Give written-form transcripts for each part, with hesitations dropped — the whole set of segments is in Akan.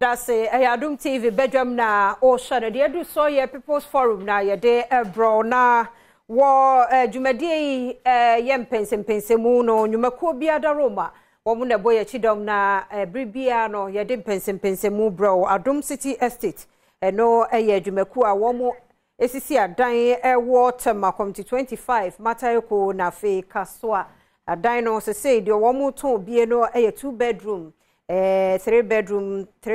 That's Adom TV Badwam na Ocean. The do so ye People's Forum na ye de bro na wo dwumadi ye Mpensenpensemu no nwumako bia da Roma wo mu na boye chidom na bribia no ye de Mpensenpensemu bro Adom City Estate no ye dwumako a wo mu esisi adan wo tema committee 25 matayeko na fe kasoa adan no se say de wo mu ton bie no ye 2 bedroom 3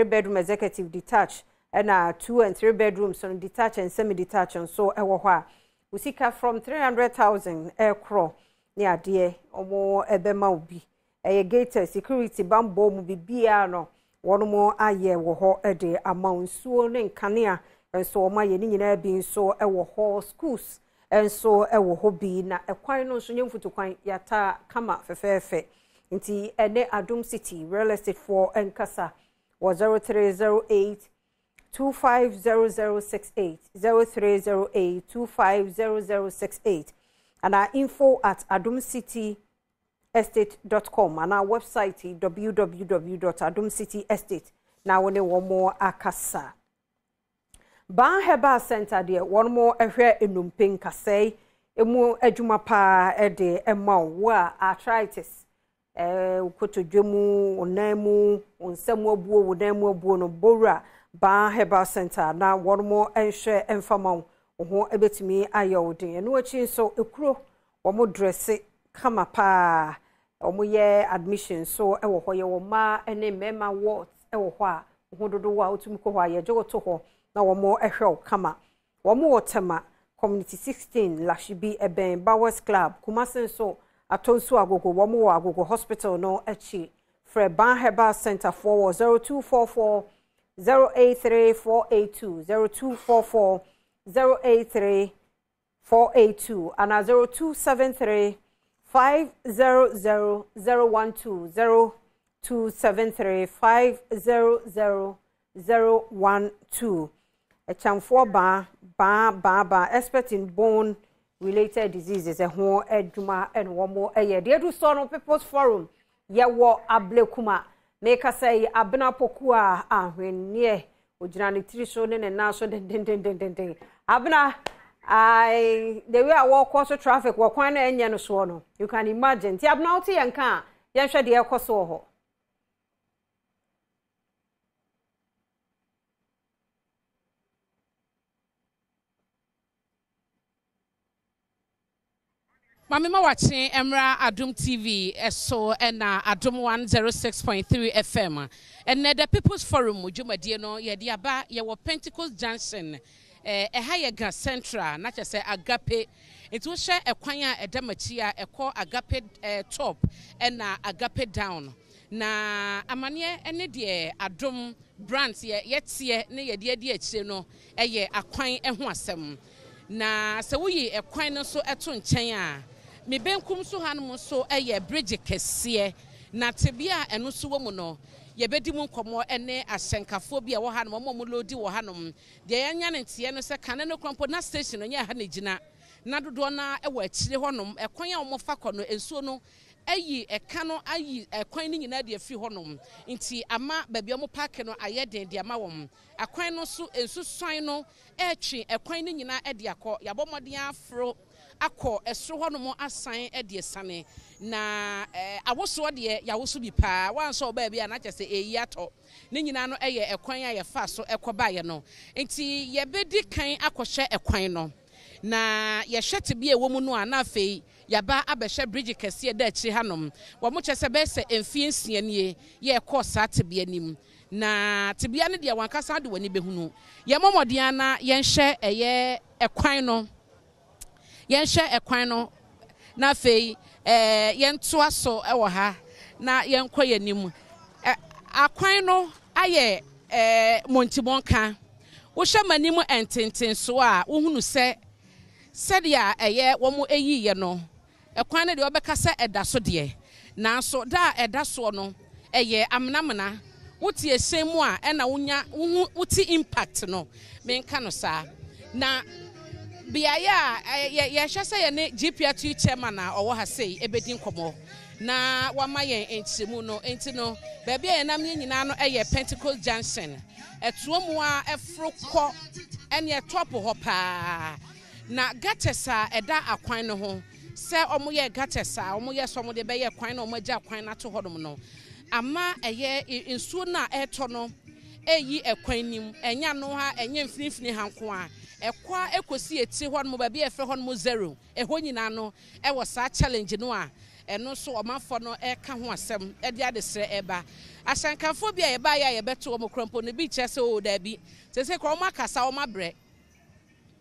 bedroom executive detached and 2 and 3 bedrooms on detached and semi detached and so ewo hwa usika from 300,000 cro near dear omo ebema obi gated security bambo mu bibia no one more aye wo ho de amount so ne kanea and so ma ye ni nyina bi so ewo ho schools and so ewo ho bi na ekwan no so nyemfutu kwan yata kama fefefe Inti ene Adom City Real Estate for Nkasa was 0308 250068 0308 250068 and our info at adomcityestate.com and our website www.adomcityestate. Now we need one more akasa. Ban Heba Center there one more ehwe enumpen kasei emu adwuma pa de ema wa arthritis ukoto dwemu onamu onsemu abuo wonamu abuo no bora Ban Heba Center na one more enhwe emfama ho ebetumi ayodin eno achi so ekuro omo dresse kama pa omo ye admission so ewo ho ye wo ma ene mema ward ewo ho a ho dodo wa otumi ko ho a ye jogoto ho na womo ehwe kama womo wotema community 16 Lashibi Eben Bowers Club Kumasen so Atonsu agogo womo agogo hospital no echi Fre Ban Heba Center for 0244 083482 0244 083482 and 0273 500 012 0273 500 012 a chamfor ba expert in bone related diseases a ho eduma and one more a year they do so no People's Forum ye wo ablekuma make us say abena pokua ahwenye ojina ne tiri so ne na so den abena the way I walk also traffic wo kwan na enye no so no you can imagine ti abena oti yenka ye hwe de ekoso ho Mamima watching Emra Adom TV so na Adom 106.3 FM and the People's Forum Jumadi no ye diaba ye wo Pentecost Junction Ehayega Central na che say Agape it will share a kwanya edamachia e call Agape top na Agape down na amane ene de Adom brands ye yetie ne ye de akire no eye akwan ho asem na se wuyi ekwan no so eto nchen a me benkum so hanum so eye bridge kese na tebia eno so wo mu no ye bedi mu nkomo ene asenkafo bia wo hanum mo lodi wo hanum de yanya ne ntie no se kane no krompo na station no nya ha na gina na dodo na e wa akire honum ekwan a mo fa kɔ no ensuo no ayi eka no ayi ekwan ni nyina de afi honum nti ama babia mo park no aye den de ama wom akwan no so ensusuan no etwe ekwan ni nyina e de akɔ yabomɔden afro akɔ esro honum asan e de sane na awoso de yawoso bi pa wanso ba bia na kyese eyi ato ni nyina no eye ekwan a ye fa so ekɔba ye no nti ye bedi kan akɔhye ekwan no na ye hwete bi ewo mu no ana afei yaba abɛhwɛ bridge kɛse da akyi hanom wo mo kyese be se emfie nsia nie ye kɔ sa tebia nim na tebia ne de wankasa de wani behunu ye momɔden na ye nhwɛ eye ekwan no na afei ye ntoa so ɛwɔ ha na ye nkɔ yanim akwan no aye montibonka wo hwɛ manim ententen so a wo hunu sɛ sɛdia eye wo mo eyi ye no ekwan ne de obeka se eda so de na so da eda so no eye amnamna wuti esemu a na wonya wuti impact no menka no sa na biaya ye hwese ye ne GPRT chairman a owo ha sei ebedi nkomo na wama yɛn enkyiremu no enti no baabi a yɛnam yɛn nyinaa no ɛyɛ Pentecost Junction ɛtoɔ mu a ɛforo kɔ ɛne ɛtɔpo hɔ paa na gates a ɛda akwan no ho sɛ ɔmo yɛ gates a ɔmo yɛ sɛ ɔmo de bɛyɛ kwan na ɔmo agya kwan na to hɔnom no ama ɛyɛ nsuo na ɛtɔ no eyi ɛkwan nim ɛnya no ha ɛnyɛ mfinimfini hanko a ɛkwa ekosi eti hɔnom baabi ɛfɛ hɔnom 0 ɛhɔ nyinaa no ɛwɔ saa challenge no a ɛno so ɔmanfo no ɛka ho asɛm ɛde adesrɛ ɛba ahyɛnkafo bi a yɛba yɛ a yɛbɛto ɔmo krampo no bi kyerɛ sɛ o daabi sɛ kora ɔmo akasa ɔmo abrɛ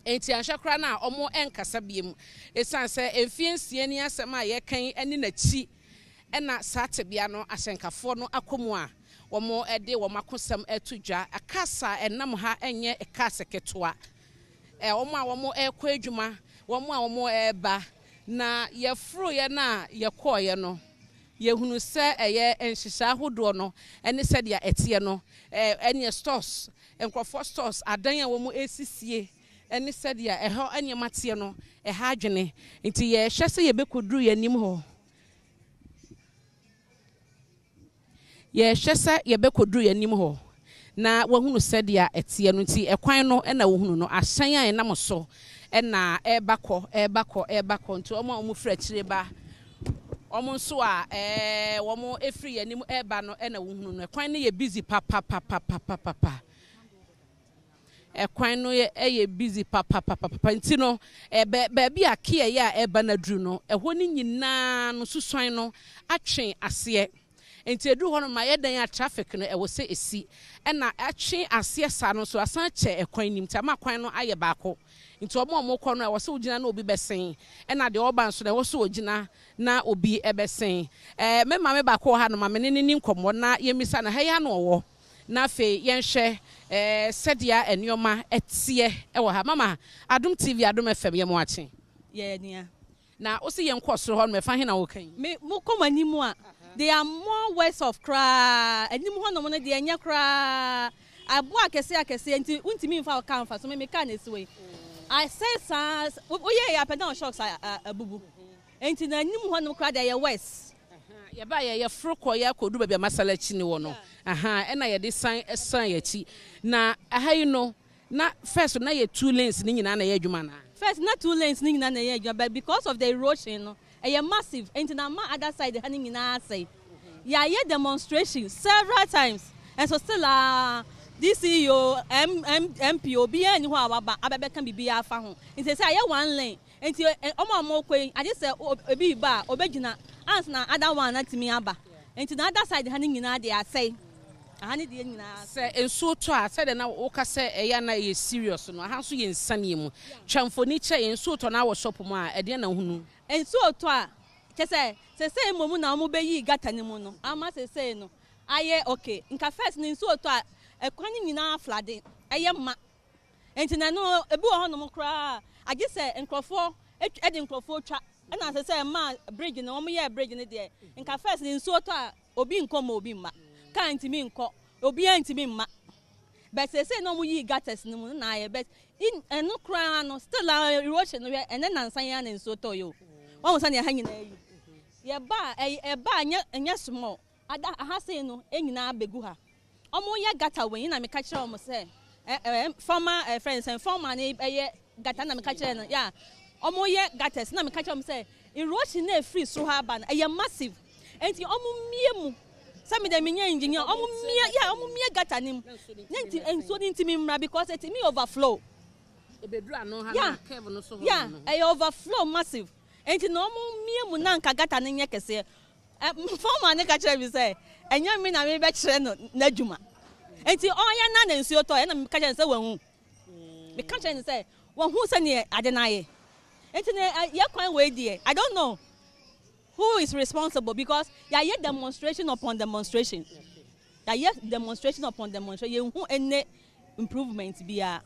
enti anhwɛ kora na ɔmo ɛnkasa biem esan sɛ emfie nsia ni asɛm a yɛkan ɛne n'akyi ɛna saa tebea no ahyɛnkafo no akɔmu a wɔn ɛde wɔn akosɛm ɛto dwa akasa ɛnam ha ɛnyɛ ɛkasa ketewa wɔn a wɔn ɛkɔ adwuma wɔn a wɔn ɛɛba na yɛforo yɛ na yɛkɔɔyɛ no yɛhunu sɛ ɛyɛ nhyehyɛ ahodoɔ no ɛne sɛdeɛ ɛteɛ no ɛne stores nkurɔfoɔ stores adan a wɔn ɛsisie ɛne sɛdeɛ ɛhɔ nneɛma teɛ no ɛha adwene nti yɛhyɛ sɛ yɛbɛkɔduru yɛn anim hɔ yɛhyɛ sɛ yɛbɛkɔduru yɛn anim hɔ na wɔhunu sɛdeɛ ɛteɛ no nti ɛkwan no ɛna wɔhunu no ahyɛn a ɛnam so ɛna ɛbakɔ nti wɔn a wɔn firi akyire ba wɔn nso a wɔn efiri yɛn anim ɛba no ɛna wɔhunu no ɛkwan no yɛ busy papapapapapa ɛkwan no yɛ busy papapapapa nti no baabi a kia yɛ a ɛba na duru no ɛhɔ ne nyinaa no suswan no atwe aseɛ nti edu hɔ no ma yɛdan a traffic no ɛwɔ sɛ esi ɛna atwe aseɛ saa no so asan kyɛ ɛkwan nim nti ama kwan no ayɛ baako nti ɔmo kɔ no ɛwɔ sɛ ogyina na obi bɛsɛn ɛna deɛ ɔba nso na ɛwɔ sɛ ogyina na obi ɛbɛsɛn me maame baako wɔ ha no maame ne ne nkɔmmɔ na yɛmisa na ha yɛ ano ɔwɔ na afei yɛnhwɛ sɛdeɛ nneɛma ɛteɛ ɛwɔ ha mama Adom TV Adom FM yɛ mo akye yɛnia na osi yɛn kɔ soro hɔ no mɛfa he na wokan me mo kɔm animu a there are more words of cry anim hɔ no mo no de anya cry abo akɛse nti untimi mfa ka mfa so me ka na esiwe I say sans oye ya peda on shocks abubu enti na anim hɔ no cry there words yɛba yɛ foro kɔ yɛ akɔdu baabi a masala akyi ne wɔ no ɛna yɛde san yɛakyi na aha yi no na first na yɛ 2 lanes ne nyinaa na yɛ adwuma na first na 2 lanes ne nyinaa na yɛ adwuma but because of the erosion no ɛyɛ massive enti na ma other side ha ne nyinaa say yɛ demonstration several times and so still DCO MP obi ani ho awaba abɛbɛka bibi afa ho enti say yɛ 1 lane enti ɔmo kɔ ade sɛ obi ba obegyina ans na other one na timi aba enti na other side ha ne nyinaa de asɛe aha ne de nyinaa sɛ nsuo tɔ a sɛ de na woka sɛ ɛyɛ na yɛ serious no aha nso yɛ nsane mu twamfoni kyɛ yɛ nsuo tɔ na wɔ shop mu a ɛde na hunu nsuo tɔ a kyɛ sɛ momu na ɔmo bɛyi gata ne mu no ama sɛ no ayɛ okay nka first ne nsuo tɔ a ɛkwan ne nyinaa flade ɛyɛ ma enti na no ebi wɔ hɔ no mo koraa agye sɛ nkrɔfoɔ ɛde nkrɔfoɔ twa ɛna sɛ ma bridge no ɔmo yɛ bridge ne deɛ nka first ne nsuo tɔ a obi nkɔ ma obi mma ka ntimi nkɔ obi antimi mma but say no mo yi gates no mu na ayɛ but in eno kra no still erosion no hwɛ ɛne nansan ya na nsuo tɔ yo wɔn sɛ ne ha nyina yi yɛ ba nya small ada aha sei no enyina abegu ha ɔmo yɛ gata wɛn na me ka kyerɛ ɔmo sɛ former friends and former na ɛyɛ gata na me ka kyerɛ no ya ɔmo yɛ gates na me ka kyerɛ ɔmo sɛ erosion na free so ha ba na ɛyɛ massive enti ɔmo mie mu some of them engineer omu gata nim nti enso ntimi mra because it me overflow ebedura no ha na curve no so ho no overflow massive enti no omu mie mu na nka gata ne nye kese former ne ka kire bi say enya me na me be kire no n'adwuma enti oya na nsuo to na me ka kire say wanhu me ka kire say wanhu say ne ade na ye enti ne ye kwan we die I don't know who is responsible because ya demonstration upon demonstration. Ya demonstration upon demonstration. You who any improvement be a.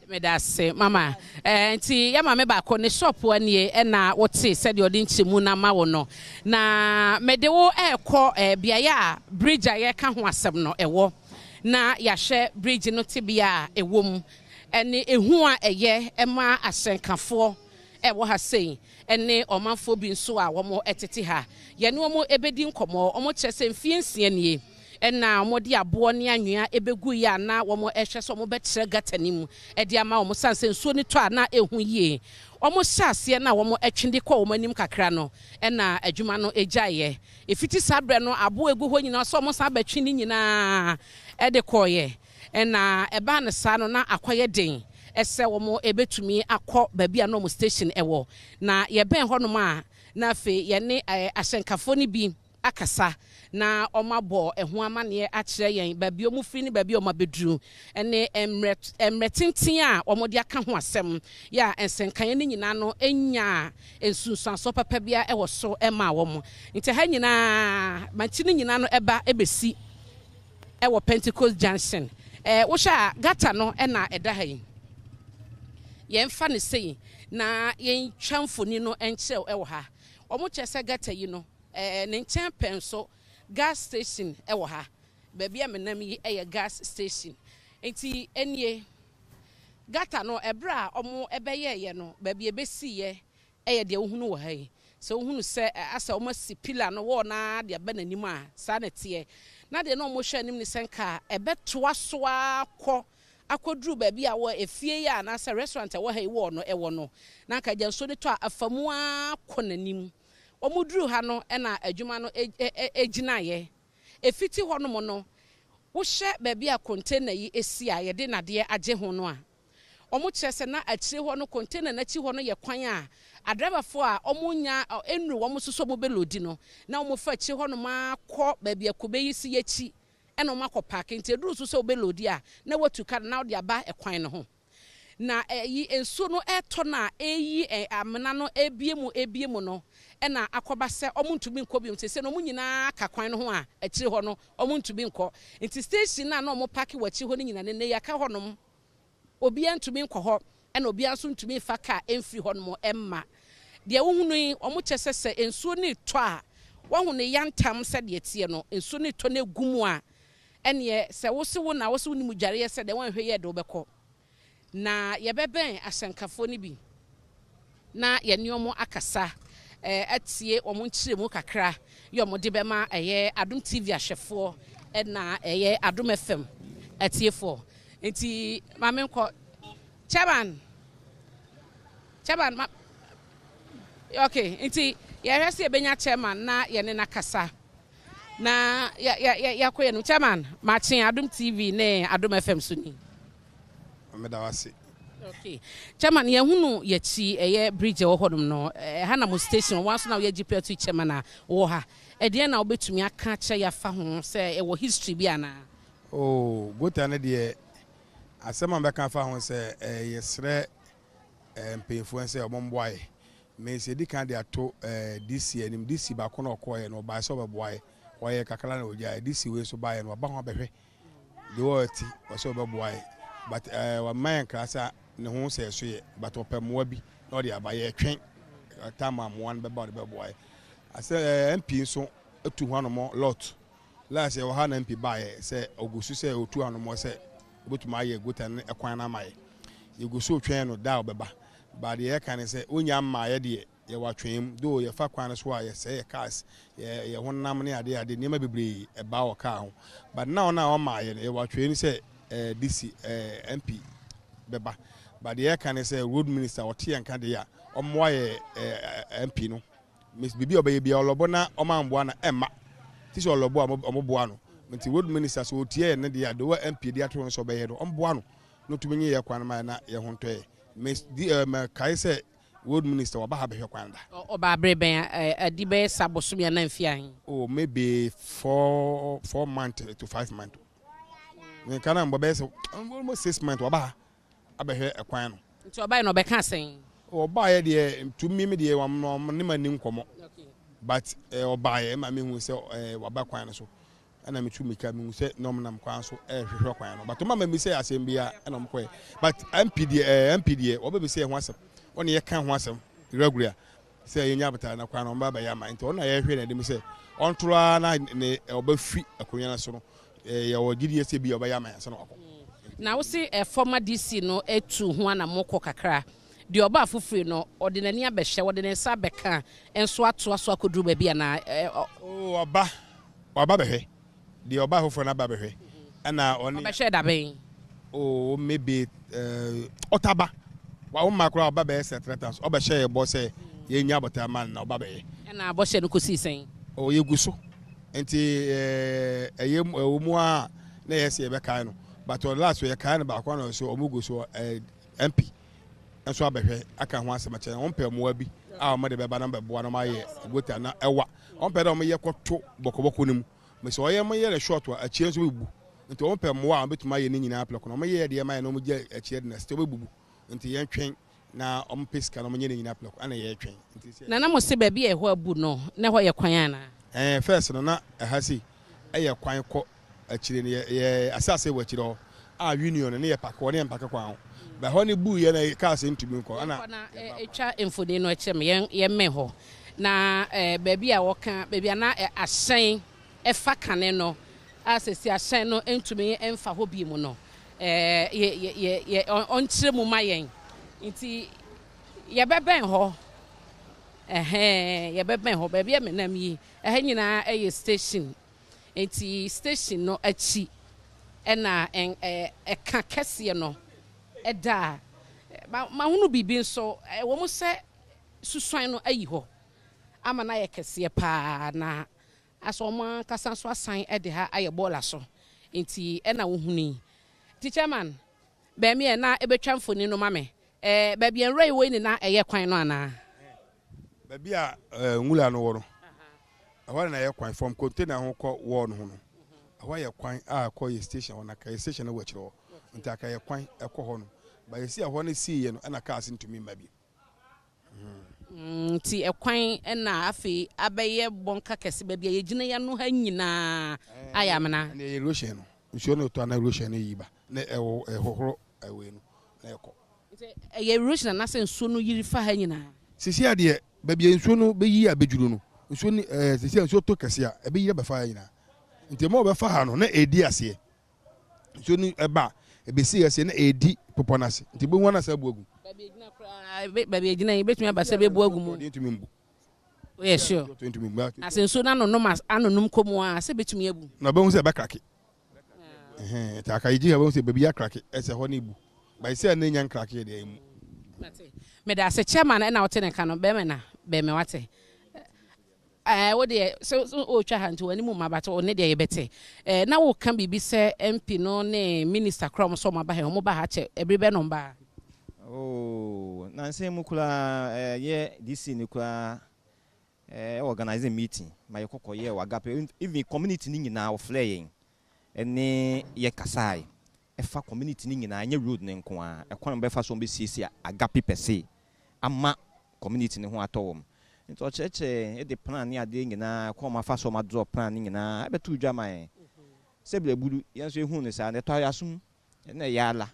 Me da say mama. Nti ya mama ba ko ne shop wanie e na wote said you didn't chimu na ma wo no. Na me de wo ekọ biaye a bridge a ye ka ho asem no ewo. Na ya hye bridge no tibia ewom. Ene ehu a eye ema asenkafo ɛwɔ ha sei ɛne ɔmanfo bi nso a wɔn ɛtete ha yɛne wɔn ebedi nkɔmɔ wɔn kyerɛ sɛ mfie nsia nie ɛna wɔn de aboɔ ne anwea ebegu yɛ ana wɔn ɛhwɛ sɛ wɔn bɛkyerɛ gata nim ɛde ama wɔn sanse nsuo ne tɔ ana ehu yie wɔn hyɛ aseɛ na wɔn ɛtwende kɔ wɔn anim kakra no ɛna adwuma no egyaeɛ efiti sabrɛ no aboɔ egu hɔ nyinaa so wɔn san bɛtwe ne nyinaa ɛde kɔɔyɛ ɛna ɛbaa ne saa no na akɔyɛ den ɛsɛ wɔn ebetumi akɔ baabi a normal station ɛwɔ na yɛbɛn hɔnom a na afei yɛne ahyɛnkafo no bi akasa na ɔmabɔ ɛho amaneɛ akyerɛ yɛn baabi ɔmo firi ne baabi ɔmo abɛduru ɛne mmerɛ tenten a ɔmo de aka ho asɛm yɛ a nsɛnkan ne nyinaa no enya nsunsuansɔ papa bia ɛwɔ so ɛma wɔn nti ha nyinaa manti ne nyinaa no ɛba ɛbɛsi ɛwɔ Pentecost Junction wohwɛ a gata no ɛna ɛda ha yi yɛmfa ne sei na yɛntwa mfoni no nkyerɛw ɛwɔ ha ɔmo kyerɛ sɛ gata yi no ne nkyɛn pɛn so gas station ɛwɔ ha baabi a menam yi ɛyɛ gas station nti ɛnie gata no ɛbrɛ a ɔmo ɛbɛyɛɛyɛ no baabi ɛbɛsiiɛ ɛyɛ deɛ wohunu wɔ ha yi sɛ wohunu sɛ asɛ ɔmo asi pila no wɔ na deɛ aba n'anim a saa na teɛ na deɛ na ɔmo hwɛ anim ne sɛ nka ɛbɛtoa so akɔ akɔduru baabi a wɔ efie yɛ anaasɛ restaurant ɛwɔ ha yi wɔ no ɛwɔ no na nka gya nso de tɔ a afamu akɔ n'anim ɔmo duru ha no ɛna adwuma no egyinaeɛ efiti hɔ nom no wohyɛ baabi a container yi esi a yɛde nadeɛ agye ho no a ɔmo kyerɛ sɛ na akyire hɔ no container n'akyi hɔ no yɛ kwan a adrɛbafo a ɔmo nya enuru wɔn soso mo belodi no na ɔmo fa akyire hɔ no ma akɔ baabi a kube yi si yɛkyi ɛna ɔmo akɔ paaki nti eduru so sɛ obelodi a na watu ka na ɔde aba ɛkwan no ho na yi nsuo no ɛtɔ na eyi amena no ebie mu no ɛna akɔba sɛ ɔmo ntumi nkɔ bi nti sɛ no ɔmo nyinaa ka kwan no ho a akyire hɔ no ɔmo ntumi nkɔ nti station na ɔmo paaki wɔ akyire hɔ no nyinaa ne yaka hɔ nom obiara ntumi nkɔ hɔ ɛna obiara nso ntumi fa kaa ɛmfiri hɔ nom ɛmma deɛ wohunu yi ɔmo kyɛ sɛ nsuo ne tɔ a wɔho ne yantam sɛ deɛ tie no nsuo ne tɔ ne gu mu a ɛneɛ sɛ wosewo na wosewo ne mu dwareɛ sɛ deɛ wɔnhwɛ yɛ de wobɛkɔ na yɛbɛbɛn ahyɛnkafo no bi na yɛne ɔmo akasa atie ɔmo nkyerɛ mu kakra yɛ ɔmo de bɛma ɛyɛ Adom TV ahwɛfoɔ ɛna ɛyɛ Adom FM atiefoɔ nti maame nkɔ chairman okay nti yɛhwɛ sɛ yɛbɛnya chairman na yɛne nakasa na yakɔ yɛ no chairman makye Adom TV ne Adom FM so ni medawase okay chairman yɛhunu yɛkyi ɛyɛ bridge ɛwɔ hɔ nom no ha na mo station wanso na yɛ GP to chairman na wɔ ha ɛdeɛ na wobɛtumi aka kyɛ yafa ho sɛ ɛwɔ history bi ana gota ne deɛ asɛm a bɛka fa ho sɛ yɛsrɛ mpanyinfoɔ sɛ ɔmo mboae mesi di kan de ato DC anim DC ba kono ɔkɔɛ no ba sɛ ɔbɛboae wɔyɛ kakra na ogya DC we so bae no ɔba ho bɛhwɛ de wɔti wɔsɛ ɔbɛboae but wa man krasa ne ho sɛ so yɛ but ɔpɛmoa bi na ɔde aba yɛ twɛn tama moa no bɛba ɔde bɛboae asɛ MP nso atu ho anomo lot last year wa na MP bae sɛ ogusu sɛ otu anomo sɛ obetuma ayɛ gota ne ɛkwan na amae yegusu twɛn no da ɔbɛba ba de yɛ kan sɛ onya ma yɛ de yɛ watwɛn do yɛ fa kwan so a yɛ sɛ yɛ cars yɛ honam ne ade nneɛma bebree ɛba wɔ kaa ho but now na ɔma yɛ yɛ watwɛn sɛ DC MP bɛba ba de yɛ kan sɛ road minister ɔte yɛn ka de ya ɔmoa yɛ MP no miss bibi ɔbɛyɛ bia ɔlɔbɔ na ɔmamboa na ɛma ti sɛ ɔlɔbɔ ɔmoboa no nti road minister so otie ne de ya do MP de ato so ɔbɛyɛ do ɔmboa no no tumi nye yɛ kwan ma na yɛ ho ntɔɛ miss kai sɛ road minister waba ha behwe kwanda oba breben adi be sabosom ya na mfia hin maybe 4 months to 5 months me kana mbo be almost 6 months waba abehwe ekwan no nti oba no be ka sen oba ye de tumi me de wam no ne mani nkomo but oba ye ma me hu se waba kwan no so ana me tumi ka me hu se nom nam kwan so hwehwe kwan no but ma me say asem bia na mko but MPD oba be say ho asem on ye kan ho asem regular say yenya bata na kwan no ba ya ma nti on na ye hwe na dem say on toro na ne oba fi akonya na so no ye wo gidi se bi oba ya ma so no akọ na wo se former DC no etu ho ana moko kakra de oba afufure no ordinary abehye ordinary sa beka enso ato aso akoduru ba bia na oh oba behwe de oba afufure na ba behwe na oni obehye da ben oh maybe otaba wa umma kura oba be secretary obehye ye bo say ye nya bota man na oba behwe na aboshe no kosi sen o ye guso enti eye mu a na yesi e be kan no but on last we kan ba kwa no so omugu so MP enso abehwe aka ho asema che on pe mo abi a o de be ba na be bo na ma ye gota na ewa on pe da mo ye kwoto bokoboko nim me so ye mo ye le short wa achie so bebu nti on pe mo a betuma ye ni nyina plek no mo ye de ma ye no mo je achie de na sto bebu nti ye twen na on peska no mo nye ni nyina plek ana ye twen nti na mo se ba bi e ho abu no na ho ye kwan ana first no na ehasi eye kwan ko achire ne ye asase wa chire a union ne ye pakọ ne mpaka kwan ba ho ne bu ye na ka se ntumi ko ana etwa enfode no eche me ye me ho na ba bi a woka ba bi na asen efa kane no asesi asen no ntumi emfa ho bi mu no ye on chire mu mayen nti ye beben ho ye beben ho ba bi me nam yi nyina eye station enti station no achi ena ka kese no eda ma hunu bibi nso wo mu se susuan no ayi ho ama na ye kese pa na aso ma kasa so asan ede ha aye bola so enti ena wo huni teacher man ba mi na ebetwa mfoni no mame ba bi enroi wo ni na eye kwan no ana ba bi a ngula no wo no awa na ye kwan from container ho ko wo no ho no awa ye kwan a ko ye station ona ka station na wachiro nti aka ye kwan ekọ ho no ba ye si a ho na si ye no ana ka asintumi ma bi nti ekwan na afi abaye bonka kese ba bi ye gina ya no ha nyina ayamna na ye erosion no nsuo no to na erosion yi ba na ehohoro ewe no na ekọ nti ye erosion na se nsuo no yiri fa ha nyina sisi ade ba bi nsuo no be yi abedwuru no nsuo ni sisi nsuo to kese a ebe yi be fa ha nyina nti mo be fa ha no na edi ase nsuo ni eba ebe si ase na edi poponase nti bo wana sa buagu ba bi gina yi betumi abase be buagu mu we sure asenso na no mas anonum komo a se betumi abu na be hu se be krake ta ka yiji ha be hu se be bi akrake ese ho na ibu ba se na nya krake de mu me da se chairman na wote ne ka no be me na be me wate wo de so o twa hantu wani mu mabata o ne de ye bete na wo kan bibi se MP no ne minister krom so ma ba he mo ba ha che ebribe no ba oh na nse mu kula ye DC ni kula organize meeting ma ye kokko ye wa gap even community ni nyina wo flyer ene ye kasai efa community ni nyina anya road ne nko a ekwan be fa so be sisi agape pese ama community ni ho atowom nti ocheche e de plan ni ade nyina kwa ma fa so ma drop plan ni nyina abetu dwama e sebele buru yenso ehu ne sa ne to yasum na yala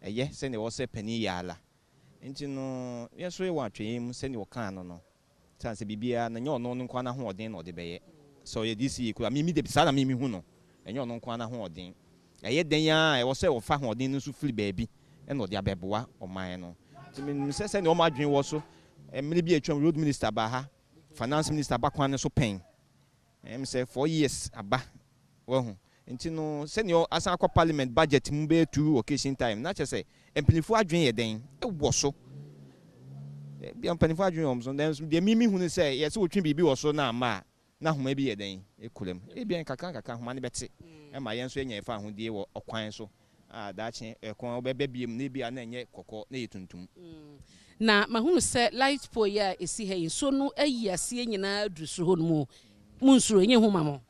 eye se ne wo se pani yala nti no yenso e wa twem se ne wo kan no sanse bibia na nyo no nkwa na ho odin no de beye so ye disi kula mi de bisa na mi hu no enyo no nkwa na ho odin eye den ya e wo se wo fa ho odin no so firi baabi e no de abeboa oman no nti mi se ne o ma dwen wo so emily bi atwam road minister ba ha finance minister ba kwan so pen say 4 years aba wo hu nti no se ne asan akọ parliament budget mu be 2 occasion time na che say empanifu adwen ye den e wo so bi empanifu adwen om so den de mimi hu ne say ye se wotwe bibi wo so na ama na homa bi ye den e kulem e bi kaka homa ne bete e ma yen so enya fa ho die wo okwan so a da che ekon obebe biem ne bia na enye kokọ na yetuntum na mahunu se light pole ya esi he so no ayi ase nyina dusu ho mu munsuro enye hu mamo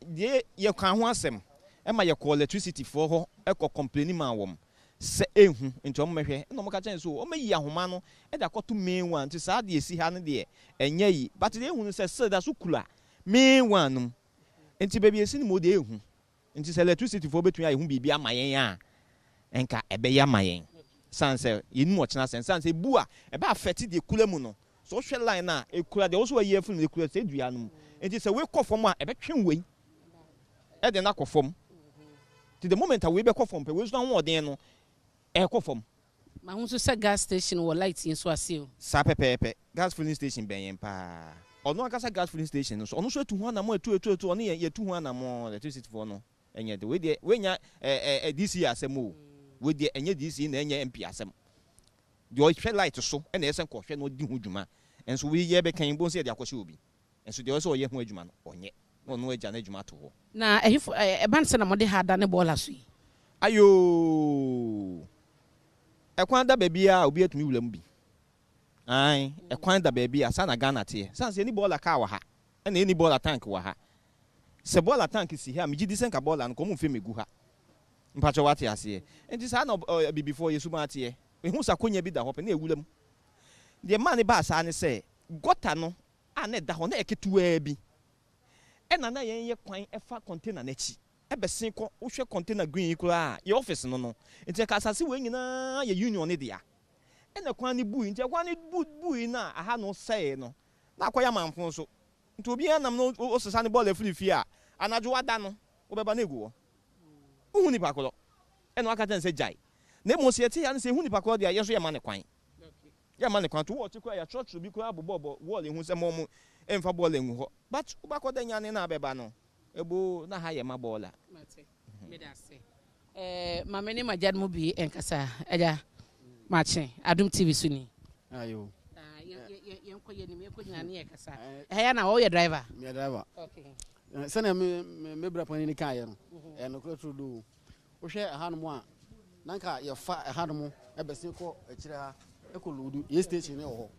de ye kan ho asem e ma ye call electricity for ho e ko complain ma wom se ehu nti o mehwe no mo ka chen so o mayi ahoma no e da koto main one nti sa de esi ha no de enye yi but de ehu no se da so kula main one no nti baby esi ni mo de ehu nti se electricity for betun ayi hu bibia mayen a enka ebe ya mayen sanse yinu mo chena sanse bua e ba affect de kula mu no so hwe line na e kula de so ayi afu de kula se dua no nti se we kofom a e be twen we e de na kofom ti the moment we be kofom pe we so ho odin no e kofom ma hu so say gas station wo light yin so ase o sa pepepe gas filling station ben pa ono akasa gas filling station no so ono so etu ho anamo etu ono ye tu ho anamo electricity for no enye de we nya DC asem o we de enye DC na enye MP asem de o hwe light so na esen ko hwe no di ho dwuma enso we ye be kan bo se de akohye obi enso de o so ye ho adwuma no onye no agya na adwuma to ho na ehifo ban se na mo de ha da ne bola so yi ayo ekwan da bebia obi atumi wulam bi ai ekwan da bebia sa na Ghana te sa se ni bola ka wa ha na ni bola tank wa ha se bola tank si ha mi gidi sen ka bola no ko mu fe megu ha mpacho wate ase enti sa na before yesu ma te ehu sa konya bi da ho pe na ewulam de man ne ba sa ne se gota no a na da ho na eketua bi na yen ye kwan efa container na chi ebesen ko wo hwe container green kura your office no enti ka asase we nyina ye union ne dia na kwan ne bui enti kwan ne bui na aha no sei no na akoya manfo so enti obi anam no osesa ne ball afirifi a anajo wada no wo beba na egu wo hu ni pakolo no aka tan se jai na mo se tie ya ne se hu ni pakolo dia ye so ye ma ne kwan ya ma ne kwan to wo ti kwa ya church bi kwa abobo wall hu se mo emfa ball enwu ho but ubakoda nyane na beba no ebo na ha ye ma ball a me da se ma me ne majad mu bi enkasa eja mache Adom TV suni ayo ye ko ye ni me ko nyane ye kasa ya na wo ye driver me driver okay sana me bra pani ni kan ye no no kro tru do wo hwe hanom a nanka ye fa hanom ebese ko akire ha ekoludu ye station ne ho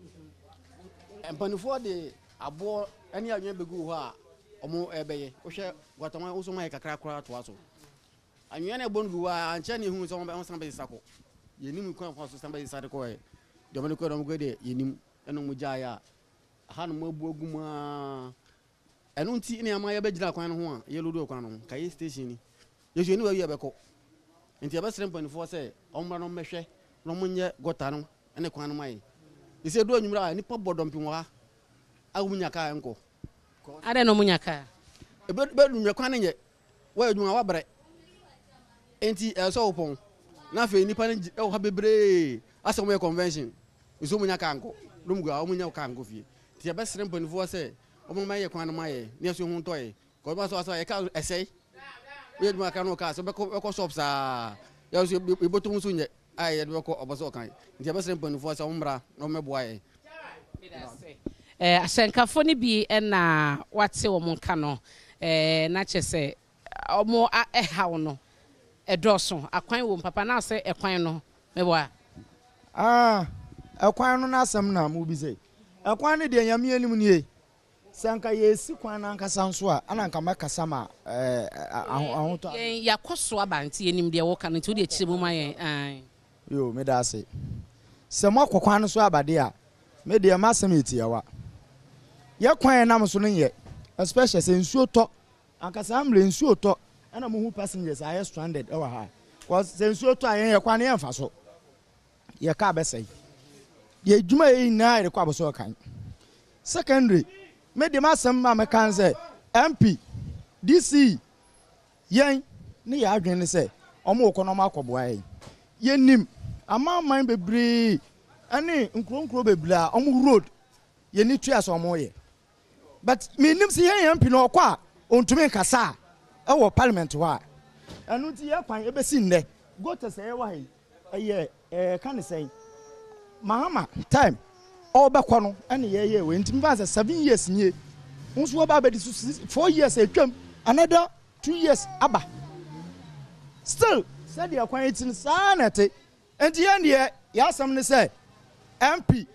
empanifo de abo ani anwa begu ho a omo ebeye wo hwe gwatama wo so mai kakra kra to aso anwa na bongu wa anche ne hu so mo san be sako yenim kwan kwa so san be sade ko e de mo ko do mo de yenim eno mo jaya hanom abu aguma enu nti ne ama ye begina kwan no ho a ye lodo kwan no kai station ni ye so ni wa wi abeko nti abesrem panifo se omra no mehwe no munye gota no ene kwan no mai ise do anwumra ni pa bodompi wo ha agumunya ka enko ade no munya ka be dunye kwan nye wa adwuma wa bre enti so opon na fe ni pa ne ha bebre asom ye convention iso munya ka enko lumgu a munya ka enko fie ti abesrem panifo se omo mai ye kwan no mai ni so hu toy ko ba so ye ka esei we adwuma ka no ka so be ko shops a ya so e botum so nye ai ye ko oboso kan nti abesrem panifo se omra no meboa ye asenkafo ni bi na wate wo monka no na chese omo ehaw no edoso akwan wo papa na ase ekwan no meboa ekwan no na asem na mu bi sei ekwan ne de nyame anim nie sanka yesi kwan na nkasa nso a ananka makasa ma ahoto yakoso abanti anim de wo kan nti wo de chire mu mayen yo me da ase se mo akokwan no so abade a me de ma asem etiawa ye kwan na so no ye especially se nsuo to ankasa amle nsuo to ana mo hu passengers are stranded ewa ha cause se nsuo to ayen ye kwan ye mfa so ye ka besai ye djuma ye na ye kwa aboso kan secondary me de ma sem ma me kan se MP DC yen ne ya adwen ne se omo okono ma akoboa ye nim ama man bebre ani nkro bebla omo road ye ni tua so omo ye but me nim se yen MP no kwa ontumi kasa e wo parliament wa anu ti ye kwan e besi nne go to say wa ye kan say mahama time all back no ene ye we ntimi ba 7 years nye nso wo ba be 4 years atwam another 2 years aba still said the kwan etin sanete enti ye ne ya asam ne say MP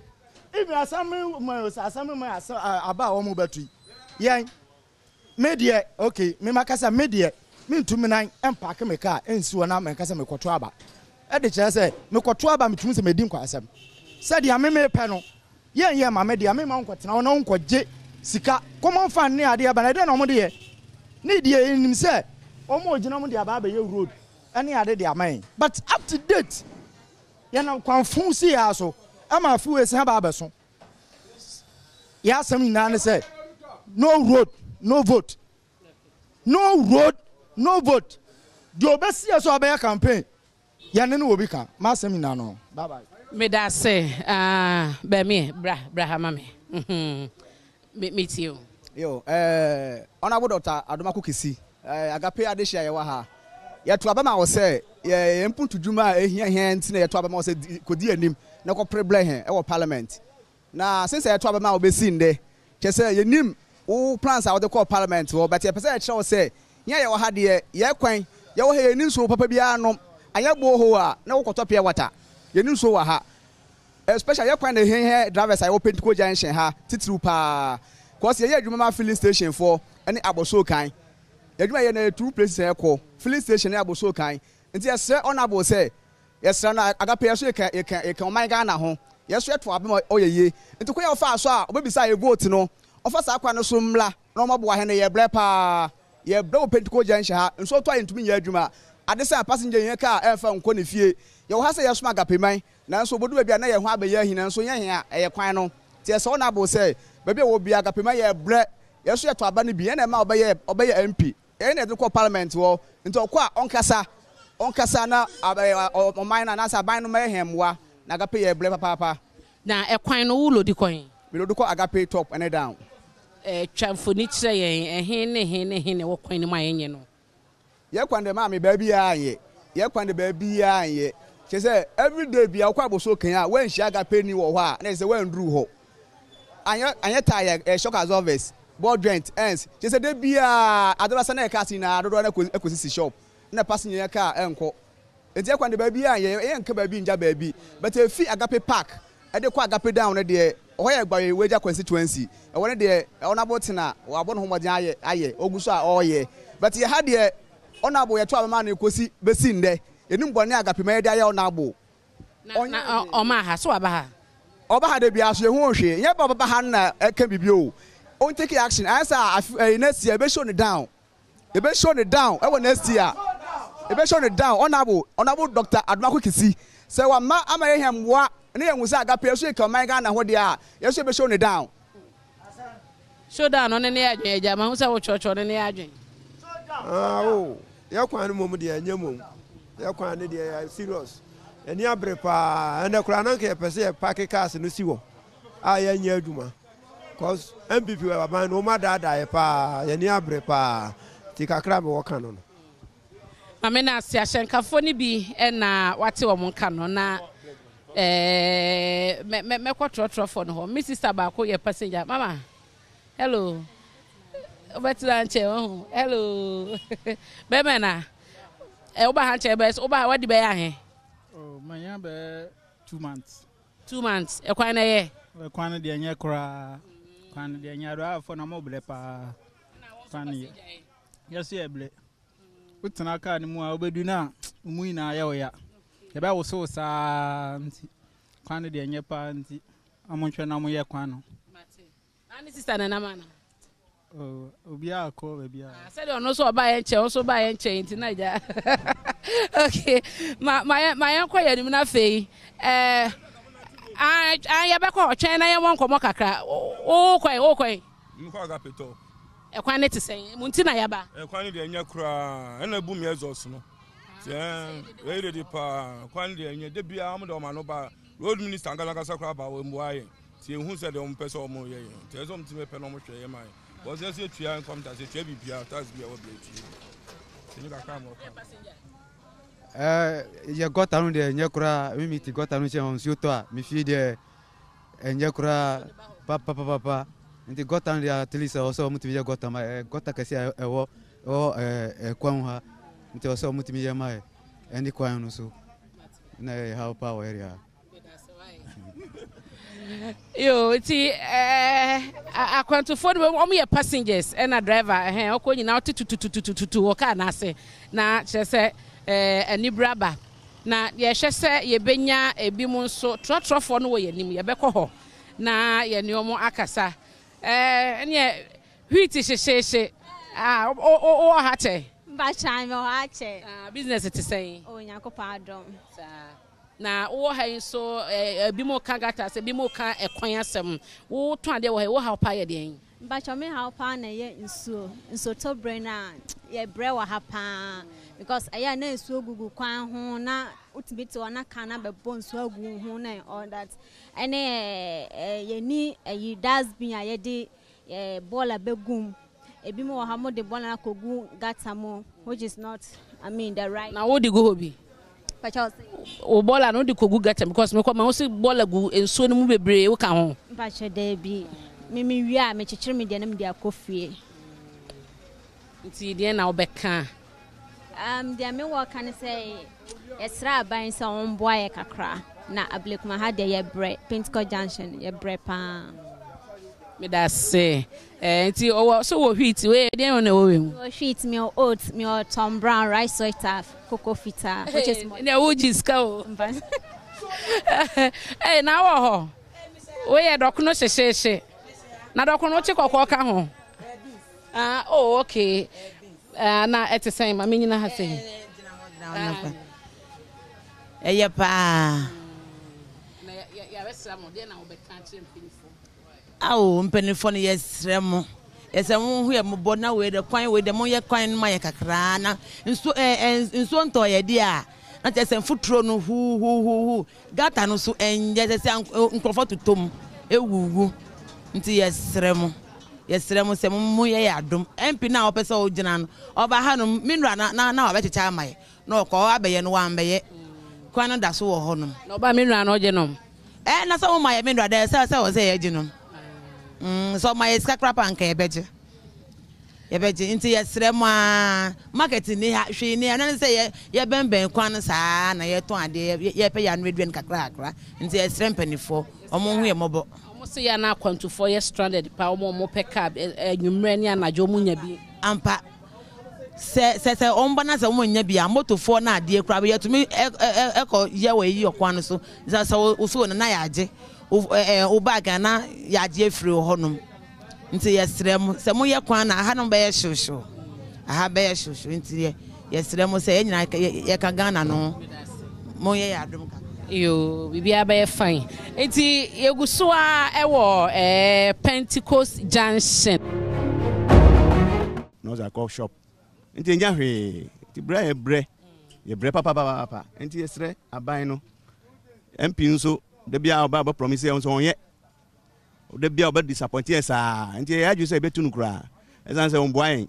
even asam aba wo mo batu yen media okay me makasa media me ntumi nan empake me car ensi wona me kasa me kwoto aba e de kire say me kwoto aba metumi se medi nkwa asam said ya me pe no ye ma media me ma nkwotena wona nkwoje sika common fan ne ade aba na de na mo de ye ne de enim say omo ogina mo de aba ba ye road ene ade de aman but up to date ye na kwanfun si ya so ama fu esi aba ba so ya asam na ne say no road no vote. No road, no vote. The obesi so obey campaign. ya ne no obi ka ma asem ina no bye bye me da say be me bra ha ma me meet you yo honorable Dr. Adom Kisi agape adehia ye wa ha ye to aba ma wo say ye mpuntu dwuma ehia ntina ye to aba ma wo say kodi anim na ko preble he e wo parliament na since ye to aba ma wo be sin de che say ye nim wo plans a wo de call parliament wo but ye pese ye che say nya ye wa ha de ye kwan ye wo he nim so papa bia anom anya bo ho a na wo koto pia water ye nim so wa ha especially ye kwan de he drivers I open ko junction ha titiru pa cause ye adwuma ma filling station for any aboso kan adwuma ye na two places e ko filling station e aboso kan nti ye honorable say yes na agape ye so ye kan man Ghana ho ye so eto abem oyeye nti ko ye ofa so a obebisa ye vote no ofa sa kwa no so mla na omabo he na ye bre pa ye bre Pentecost junction ha nso to ayentumi ye adwuma ade say passenger ye ka e fa nko ne fie ye wo ha say ye so agape man na nso bodu bia na ye ho abaye ahina nso ye he a ye kwan no ti ye so honorable say baby wo bia agape man ye bre ye so eto aba ne bi na ma obeye MP e na de ko parliament wo nti okwa onkasa na o mine na sa ban no ma hemwa na agape ye ble papa na ekwan no wo lodi kwan me lodi ko agape top and down twamfoni kire yen he ne wo kwan ni ma yenye no ye kwan de ma me ba bia anye ye kwan de ba bia anye che say every day bia kwa boso kan a wan hia agape ni wo ho a na say wan dru ho anye tire shock absorbers board joint ends che say de bia adolescent na kasi na dodo na ekosisi shop na passenger car enko enti ekwan de ba bia anye enka ba bi nja ba bi but e fi agape park e de kwa agape down na de ho ye gba weja constituency e wona de honorable tina wa bo no homodin aye oguso a oye but ye ha de honorable ye to abema na ekosi besi nde enim bone agape ma ye de aye honorable na o ma ha so aba ha oba ha de bia so ye hu hwe ye baba ha na eka bibio on take action answer next year be show it down e be show it down e wo next year e be show it down honorable Dr. Adom Kisi say wa ma amaye hemwa ne ye ngusa agape so e ka man Ghana ho de a ye so be show it down no ne adwen eja ma hu say wo chocho ne adwen ye kwan no mom de anyamom ye kwan ne de serious eni abre pa ene kura nan ke pese ye park cars no si wo a ye nya adwuma cause MPP wa ban no ma da ye pa ye ni abre pa ti kakra me wo kan no amena asia hyenkafo ni bi na wate wo mon kan no na me kwatrotro no ho mi sister ba ko ye passenger mama hello obetra nche oh hello be mena oba ha nche be oba wadi be ya he oh manya be 2 months ekwan na ye ekwan de anya kra kwan de anya do afo na mo ble pa kwan ye yes ye ble utana ka ni mu a obedu na mu ina ya oya ye ba wo so sa nti kwan de anya pa nti amonhwe na mo ye kwan no ani sister na mana oh obi akọ baby a said ono so ba ye nche so ba ye nche nti na ja okay ma yan kwa yanim na fei ya be ko twen na ye won komo kakra o kwai mko agape to ekwan ne tisen munti na ya ba ekwan de anya kura na bu mi exhaust no we ready pa kwan de anya de bia am de o ma no ba road minister ngala ka sakra ba we mbo aye ti ehun se de o mpese o mo ye ti ezo mti me pe no mo hwe ye mai was just a tria income tax tria bibia tax bia we ble ti ni ka ka mo ye gota no de nya kura mi miti gota no che on si to a mi fi de nya kura papa nti gota no de atlisa oso muti ye gota ma gota kasi ewo kwan ha nti oso muti ye mai eni kwan no so na how power area yo ti akwantofo de o me passengers na driver o ko nyina tututututu o ka na ase na chese ani braba na ye hwese ye benya ebi mu nso trotrofo no wo ye nim ye bekọ ho na ye ne omo akasa ene hwiti hyehyehye o ha che ba chan me ha che business ti say o nyakopa Adom na wo ha nso ebi mo ka gata se bi mo ka ekwan asem wo to ade wo ha wo ha pa ye de But me how pan ye nso to brain na ye bre wa ha pa because aya na nsuo gugu kwan ho na utibiti ona kana be bon nsuo agu ho na all that ene ye ni yi dustbin aye de bola begum ebi mo ha mo de bola kogu gatamo which is not the right. Now what do go be? O bola no di kogu gatam because me come say bola gu ensuo no mu bebre wo ka ho. Pacho de bi me wi a me chichire me de na me de akofie. Nti de na obeka. De me wo kan say esra ban say on boy kakra na ablekuma ha de ye bre Pentecost Junction ye bre pa. Me da say nti o so wo hwit we de on na wo we mu. O hwit me oats me Tom Brown rice sweater cocoa fita which is more. Na wo jiska o. Eh na wo ho. We ye dokono hyehyehye. Na dokono che kokko ka ho. Oh okay. Na at the same I mean na ha say. Eye pa. Na ya wesra mo de na wo be kan che mpinfo. Awo mpenifo no yesrem. Yesem hu ye mo na we de kwan we de mo ye kwan ma ye kakra na nso nto ye di a na tesem futuro no hu gata no so enje sese nkrofo tutom ewuwu nti yesrem se mo ye Adom MP na opese o gina no oba ha no minura na obechecha amaye na okọ abeye no wan beye kwan no da so wo ho no na oba minura na oje no na so mo maye minura da se wo se ye ginom so my scrap and kebeje inti yesrem a market ni ha hwe ni na say ye benben kwan saa na ye ton ade ye pe ya no eduen kakra inti yesrem panifo omo hu ye mobo omo se ya na kwantufo ye stranded pa omo pe cab nwumre ni anajo mu nya bi ampa se omba na se omo nya bi a motofo na ade kra be yetumi eko ye we yi okwan so za so na ya age ubaga na yaje efiri honom nti yesrem se mo ye kwan na ha no be shosho aha be shosho nti yesrem se nyina ye ka Ghana no mo ye Adom ka yo bibia be fine nti yeguso a ewo Pentecost Junction no za coffee shop nti nya hwe ti bre ye bre papa nti yesre aban no MP nso de bia oba promise nso onye de bia oba disappoint esa nti ya ju say betunu kra esan say omboan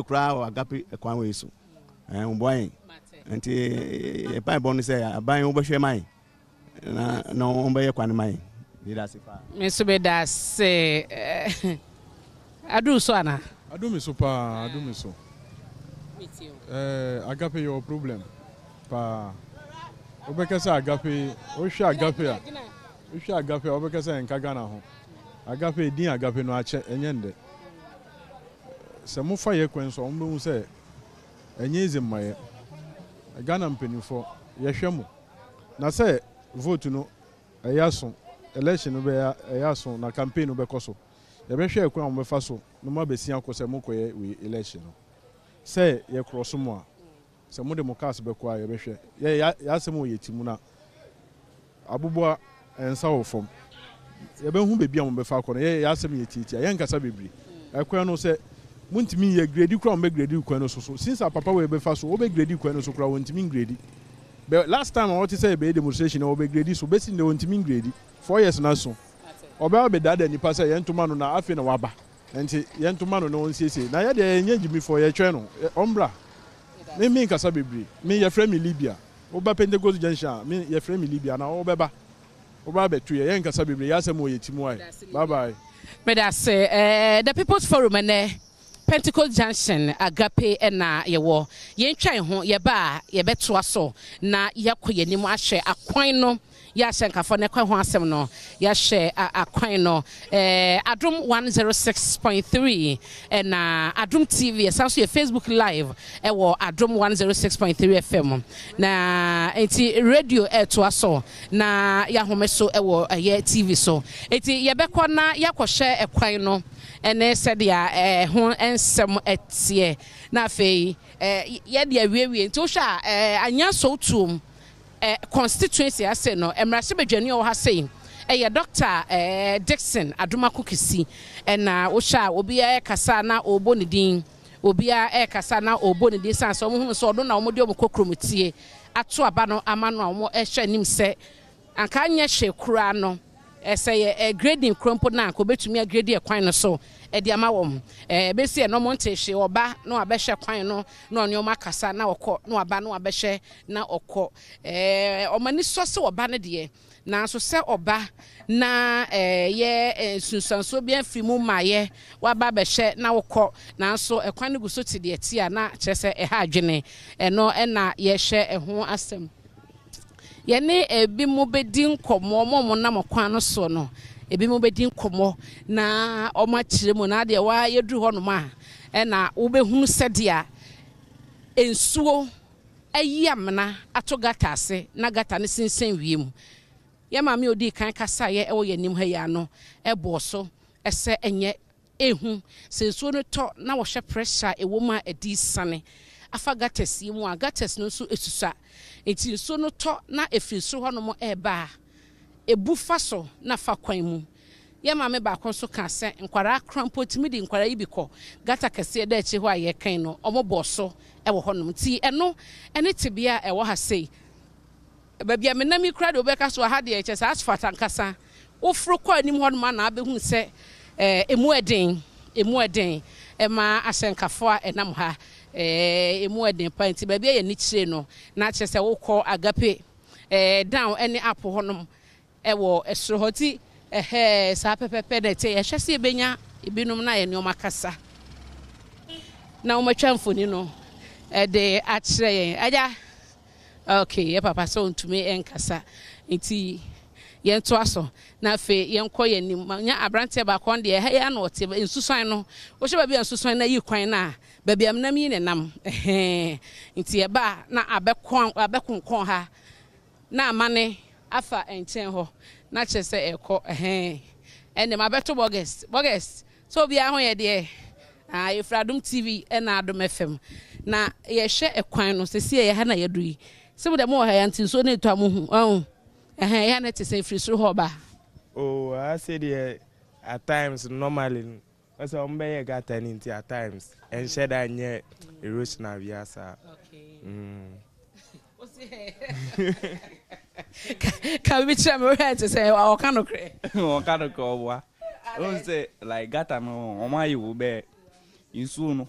kra o agape ekwan we so omboan nti e pa bon say aban wo behwe man na omba ye kwan man ni da sifa me so be da say adu so ana adu me so agape your problem pa obekasa agape ohwe agape obekasa enka Ghana ho agape din agape no ache enyende se mo fa ye kwenso ombe hu se enye izimmaye Ghana mpenifo ye hwemo na se vote no eyaso election no be eyaso na campaign no be koso ye be hwe ekwan mo befa so no ma besia akose mo koye we election no se ye cross mo a se mo democracy be kwa ye be hwe ye ya se mo ye timu na abubua ensa wo fom ye be hu bebi am be fa ko ye ya se mo ye titi ye nkasa bebri ekwan no se muntimi ye grade kura mo be grade kwan no so since papa we be fa so wo be grade kwan no so kura wontimi grade but last time I want to say be demonstration wo be grade so be sin de wontimi grade 4 years na so oba be dada nipa se ye ntoma no na afi na waba enti ye ntoma no no nsiesie na ye de enye gimi for ye twe no ombra me nkasa bebri me ye frame Libya oba Pentecost Junction me ye frame Libya na obeba oba betu ye nkasa bebri ya sem oye timu ai bye bye me da say the People's Forum and Pentecost Junction agape na yewo ye ntwan ho ye ba ye betoa so na yakoye nimu ahwe akwan no ya shenkafo ne kwa ho asem no ya hwe akwan no Adom 106.3 na Adom TV esanso ye Facebook live wo Adom 106.3 FM na enti radio etoa so na ya homeso wo ye TV so enti ye bekọ na yakohwe ekwan no ene sedia ho ensem etie na afei ye de awie nti wo hwa anya so tum constituency ase no emrase bedwani o ha sei ɛyɛ Dr. Dixon Adomako Kisi ɛna wohya obi a kasa na obo ne din obi a kasa na obo ne din san so mo hu so ɔdo na ɔmo de ɔmo kokromutie ato aba no ama no a ɔmo ɛhwɛ nim sɛ anka nyɛ hwe kura no ɛsɛ yɛ grading krompo na anka obetumi agrade kwan no so ɛde ama wɔm besi no mo nte hwe ɔba na abɛhwɛ kwan no na ɔne ɔmo akasa na ɔkɔ na aba na abɛhwɛ na ɔkɔ ɔmani so se ɔba ne de na so sɛ ɔba na yɛ sunsanso bi afiri mu maayɛ waba bɛhwɛ na wokɔ na so kwan no gu so te de ati a na kyerɛ sɛ ɛha adwene ɛno ɛna yɛhwɛ ɛho asɛm yɛne ebi mu bedi nkɔmmɔ mo nam kwan no so no ebi mu bedi nkɔmmɔ na ɔma kyerɛ mu na deɛ wa yɛduru hɔ no ma ɛna wobɛhunu sɛdeɛ ensuo ayi amena ato gata ase na gata ne sinsen wiem ya maame odi kan kasa ye ɛwɔ yanim ha ya no ɛbɔ so ɛsɛ enye ehu sensuo no tɔ na wɔhwɛ pressure ɛwɔ mu a ɛdi sane afa gatas yi mu a gatas no nso esusa enti nsuo no tɔ na efiri so hɔ no mo ɛba ebu fa so na fa kwan mu ya maame ba kon so ka sɛ nkwara krampo timi di nkwara yi bi kɔ gata kɛse da akyi hɔ a yɛ kan no ɔmo bɔ so ɛwɔ hɔ no ti ɛno ɛne tibia ɛwɔ ha sei babia menami kura de obeka so ha de eche sa asfalt ankasa ofro kwa anim ho no ma na abehu se emu eden ma asenkafo a enam ha emu eden panti babia ye ni kire no na che se wokọ agape down any up ho no ewo esro hoti sa pepepe de te ye hwese ebenya ebinum na ye ne omakasa na omatwamfoni no de akire ye aja okay ye papa so ntumi enkasa nti ye nto aso na fe ye nkọ ye nim nya abrante ba kon de he ya na ote nsusuan no wo hye ba bia nsusuan na yi kwan na ba bia mnam yi ne nam nti ye ba na abekonkon ha na amane afa enchen ho na kyese ekọ ene ma beto bogus so bia ho ye de Adom TV na Adom FM na ye hye ekwan no sesi ye ha na ye dui some of them more high until so need to move. Oh, I had to say free through Hoba. Oh, I said at times normally, as I'm being got an into at times and said I near erosion of Yasa. Can we try my head to say, oh, cannot cray? Oh, cannot call what? Don't say like got no, my you will bear in soon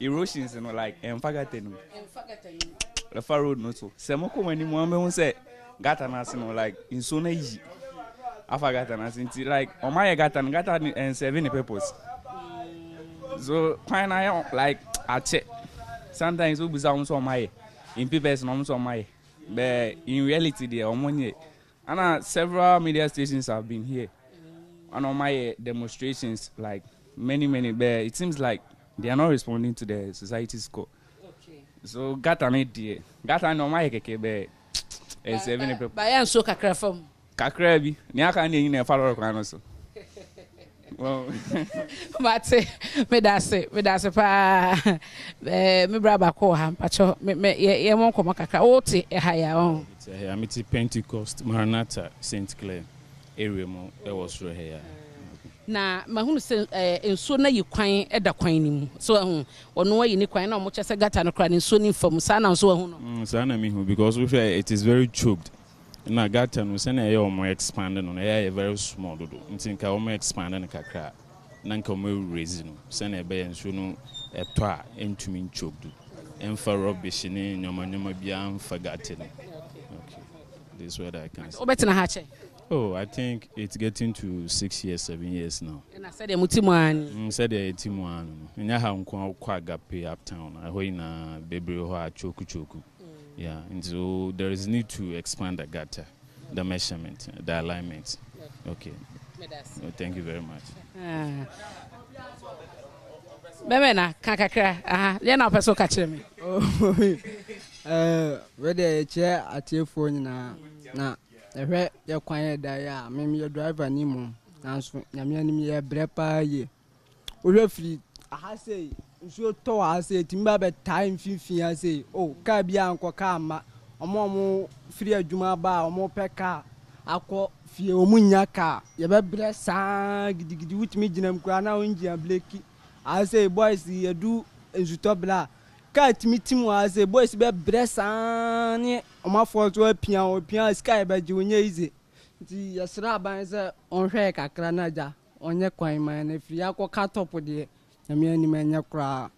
erosions and like and forgotten. The far road no so semoko mani mo am say gata na se no like in so na yi afa gata na sinti like o my gata and serving purpose so kind like I check sometimes we be so my in papers no so my but in reality there omonye and several media stations have been here and on my demonstrations like many but it seems like they are not responding to the society's call. So gata me die gata no ma yekeke be e serving people ba ya nso kakra fam kakra bi ni aka na yin na fa kwan no so well mate me da se pa me bra ba ko ha pacho me ye mon ko kakra o te ha ya on I am Pentecost Maranatha St Clair area mo e was ro here na mahunu se enso na yi kwan eda kwan ni mu so ono ayi ni kwan na omo chese gata no kra ni enso ni fam sa na so hu no sa na me hu because we feel it is very choked na gata no se na e omo expand no na e very small do ntin ka omo expand na kakra na nka omo raise no se na e be enso no eto a entumi choked emfa rubbish ni nyoma bia emfa gata no okay this is what I can say obetina ha che. Oh, I think it's getting to 6 years, 7 years now. And I said, Mutimuan. Said the Timuan. And I have quite agape uptown. I heard in a baby who are choku. Yeah, and so there is need to expand the gutter, the measurement, the alignment. Okay. Oh, thank you very much. Bemena, kakakra. Lena person catch me. Whether a chair at your phone na. Ehwe ye kwan da ya me ye driver ni mu nanso nyame anim ye brepa ye ohwe free aha sei nso to aha sei timba be time finfin aha sei oh ka bia anko ka ma omo free adwuma ba omo peka akɔ fie omu nya ka yɛbɛbrɛ saa gidigidi wutumi gyina mu kura na ongyina bleki ase boys yɛdu nzutɔ bla ka timi tim ase boys bɛbrɛ saa ne ɔmafɔ so opia sky bɛgye onye ize nti yɛsrɛ aban sɛ ɔnhwɛ kakra na agya ɔnyɛ kwan man na firi akɔ ka top deɛ na me anim nyɛ kura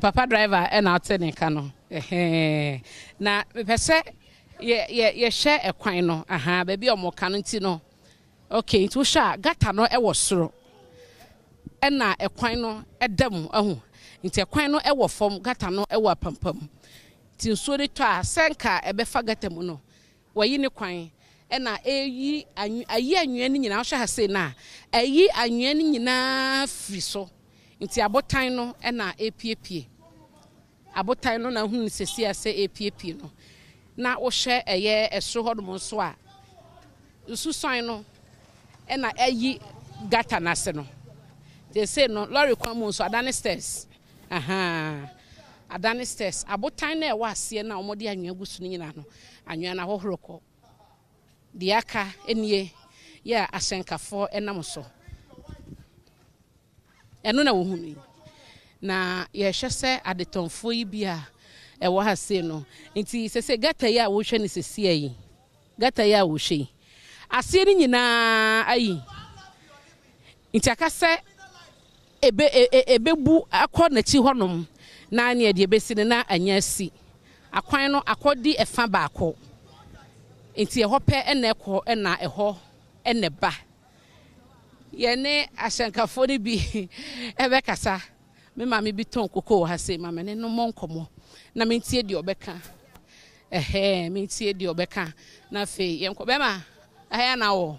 papa driver and outside kano na pese ye share ekwan no aha ba bi omo kano nti no okay nti wo sha gata no e wo soro na ekwan no edam ahu nti ekwan no e wo fom gata no e wo apampam nti nso de to a senka e be fa gata mu no wayi ne kwan na eyi ayi anwea ni nyina wo sha ha sei na ayi anwea ni nyina firi so nti abotan no na epiepie abotan no na hu sesi ase epiepie no na wo hye eye eso hodom so a susan no na ayi gata na se no they say no lorry kwamu so adane stairs adane stairs abotan na e wa ase na omode anwea gusu ni nyina no anwea na hohoroko diaka enie ya asenkafo enam so eno na wo hunu na ye hwe se adetonfo yi bia e wo ha se no nti se gata ya wo hwe ne sesi ayi gata ya wo hwe ase ni nyina ayi nti aka se ebebu akọ na chi honom na ne de ebesi na anya si akwan no akodi efa baako nti eho pe na ekọ na eho ene ba yene asankafo ni bi ebe kasa me mama bi ton koko ha se mama ne no monkomo na mentie di obeka mentie di obeka na fe yenko be ma aya na wo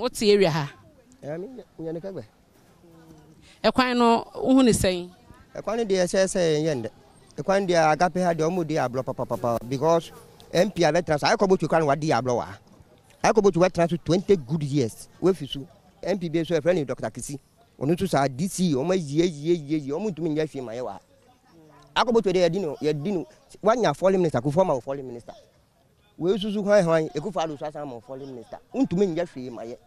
oti area ha nyane kagbe ekwan no hu ni sen ekwan de se yende ekwan de agape ha de omudi ablo papa because MP abetrans akobotu kwan wadi ablo wa akobotu wetrans 20 good years we fisu MP be so e friend Dr. Kisi onu to sa DC o ma ye o mutumi nya hwe maye wa akobotu de yedino wanya foreign minister ku former foreign minister we susu hwan ekufa alo so ma foreign minister untumi nya hwe maye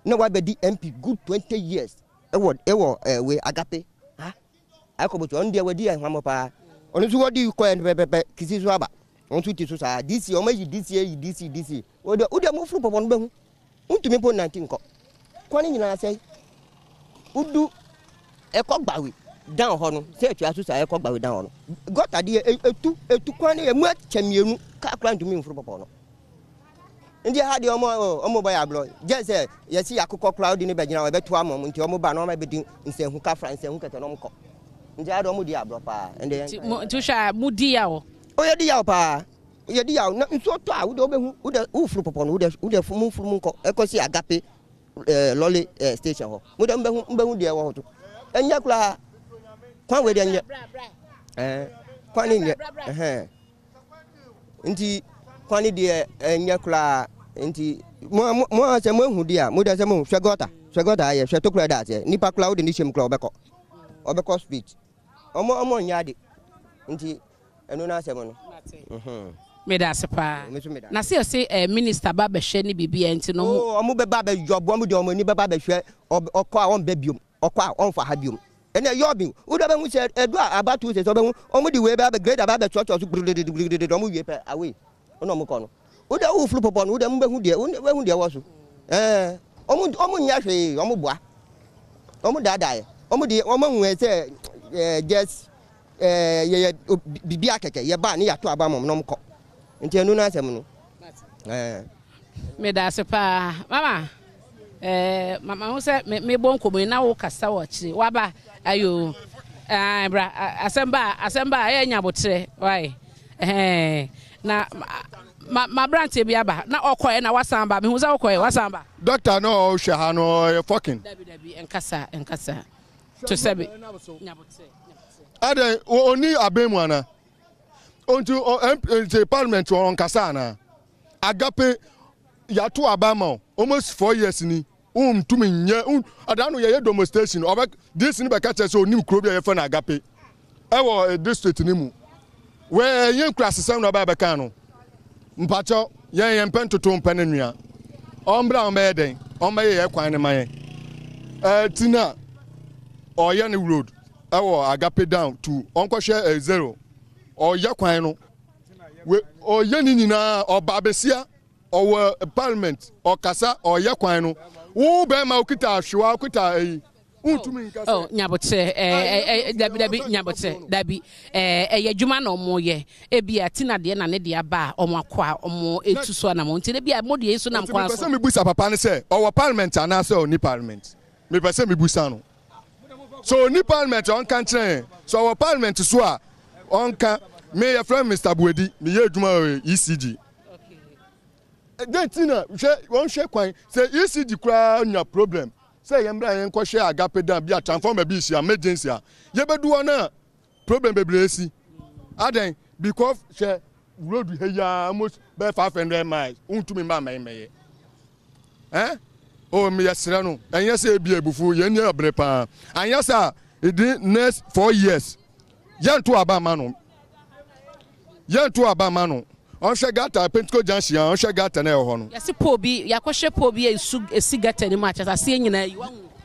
no wa be di MP good 20 years ewo we agape ha akobotu on de wadi hwan pa onu so wadi ko en pepe Kisi so aba on tu ti so sa DC o ma yi DC o de mo furu popon be hu untumi po 19 ko kwani nyina sei udu ekogbawe down ho no se etu aso sa ekogbawe down ho no gota de etu kwani emu achamienu ka kra ntumi mfuru popon no ndi ha de omo boy ablo je se yesi akokọ crowd ni be gina we beto amom nti omo ba no ma be di nsenhu ka france nhu kete no mko ndi ha de omo di ablo pa ende tu sha mudi ya o ye di ya pa ye di ya na nso to a wo de obehu wo de ufuru popon no wo de fumu nko ekosi agape lolly station ho mo de mbehu de wo ho to enya kula kwan we de enya kwan ni nye nti kwan ni de enya kula nti mo se mo hu dia mo de se mo hwegota ye hwe to kula da se nipa kula wo de ni hwem kula obeko speech omo nya de nti eno na se mo no me da sepa na se minister ba be hwe ni bibia nti no omo be ba be job omo de omo ni be ba be hwe okọ a won be biom okọ a won fa ha biom ene yobi wo da be hu se edu abatu se so be hu omo di we ba be grade ba be church so omo wie pe away ono mo ko no wo da wo flu popon wo da mo be hu de wo so omo nya hwe omo boa omo dadae omo di omo hu se just ye bibia keke ye ba ne ya to aba mom no mko nti enu na asem no me da sepa mama mama hu se me bon ko na wo kasa wo chi wa ba ayo bra asemba ye nya botre wai na ma brante bi aba na okoye na wasamba me hu se okoye wasamba doctor no hwe ha no fucking dabi enkasa to sebi nya botre ade oni abemu ana onto the parliament on kasana agape ya to abama almost 4 years ni tumi nye adanu ye demonstration oba this ni be ka che so onim krobia ye fa na agape e wo district ni mu we yen class 7 no ba be kan no mpacho yen pentoto mpanenua ombra omeden ombaye kwan ne man tina oye ne road ewo agape down to onkwohwe 0 oye kwan no we oye ni nyina obabesia owo parliament okasa oye kwan no wo be ma okita ahwewa okita untumi nkasa oh nyabote dabi nyabote dabi yadwuma na omo ye ebia tina de na ne de aba omo akwa omo etu so na mo nti ebia mo de yesu na mkwan so me busa papa ne say owo parliament ana say oni parliament me pese me busa no so ni parliament on kan tren so owo parliament so a on kan me your friend Mr. Buedi me ye adwuma ECG then tina won hwe kwan say ECG kra nya problem say yembra yen ko share agape dan bia transformer bi si emergency a ye bedu na problem bebresi aden because she road he ya almost by 500 miles untumi ma meye oh me yesra no enye say bia ebufu ye nya obre pa anya sa the next 4 years yanto abama no on share gata Pentecost junction on share gata na ho no yesi po bi yakohwe po bi esi gata ni ma cha se nyina yi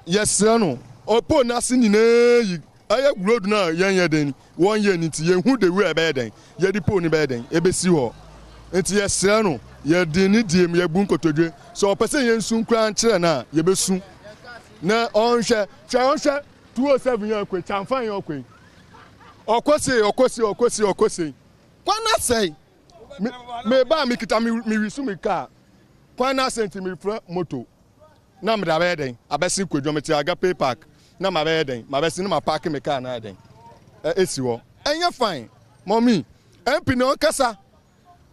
yes no o po na se nyina yi aye road na yen den 1 year ni ti ye hu de we be den ye di po ni be den e be si ho enti yes no ye di ni diem ye bu nkotodwe so person ye nsu nkran kire na ye be su na on hwe 207 ye kwe chamfan ye kwe okosi kwana say me ba mi kita mi risu mi car kwana senti mi fra moto na me da be den abesi kwadwo me ti agape park na ma be den ma besi na ma park me car na den esi wo enye fine mommy MP na kasa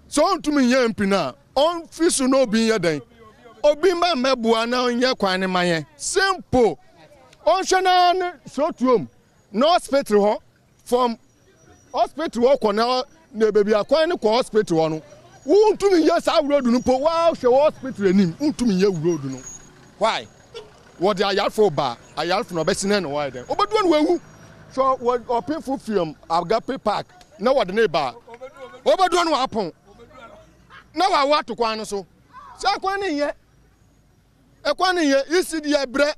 so ntumi nye MP na on fisu no obi ye den obi ma mebua na onye kwan ne maye simple on hwe na so tuom no hospital ho from hospital ho kona na baby akwan ne ko hospital ho no untumi ye sa road no po wa hwe hospital enim untumi ye road no why what the ayalfo ba ayalfo no besi na no why then obedu no wewu so what opinful film agape park na what the ba obedu no apon na wa wato kwan no so sa kwan ne ye ekwan ne ye isidi ye bre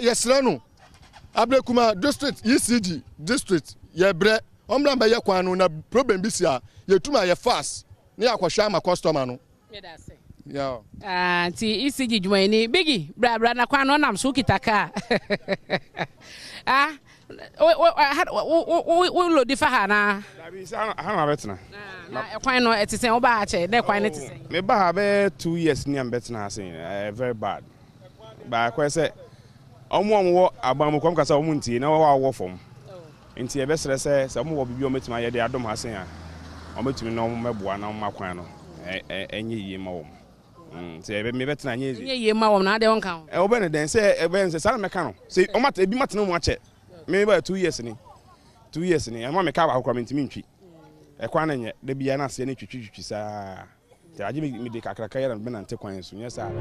yesre no abrekuma district ECG district ye bre omra ba ye kwan no na problem bi si a ye tuma ye fast na yakwhwa ma customer no yeah ti ECG dwuma ni bigi bra na kwan no nam so kitaka we lo di fa ha na ha betna na kwan no etisen wo ba ha che na kwan no etisen me ba ha be 2 years ni am betna asin very bad ba kwa say omo abamu kwam kasa omo ntie na wa fom nti e be sere se omo wo bibi ometima ye de Adom hasen a ometumi na omo meboa na omo akwan no enye yie ma wo nti e be me betena nye yie ma wo na de won kan wo be ne den se sa na meka no se o mata ebi mata no mu ache me ba 2 years ni e ma me ka ba akwa mentimi ntwi e kwa na nye de bia na se ne twitwi sa ti aje me de kakra ka ya na be na nte kwan so nye sa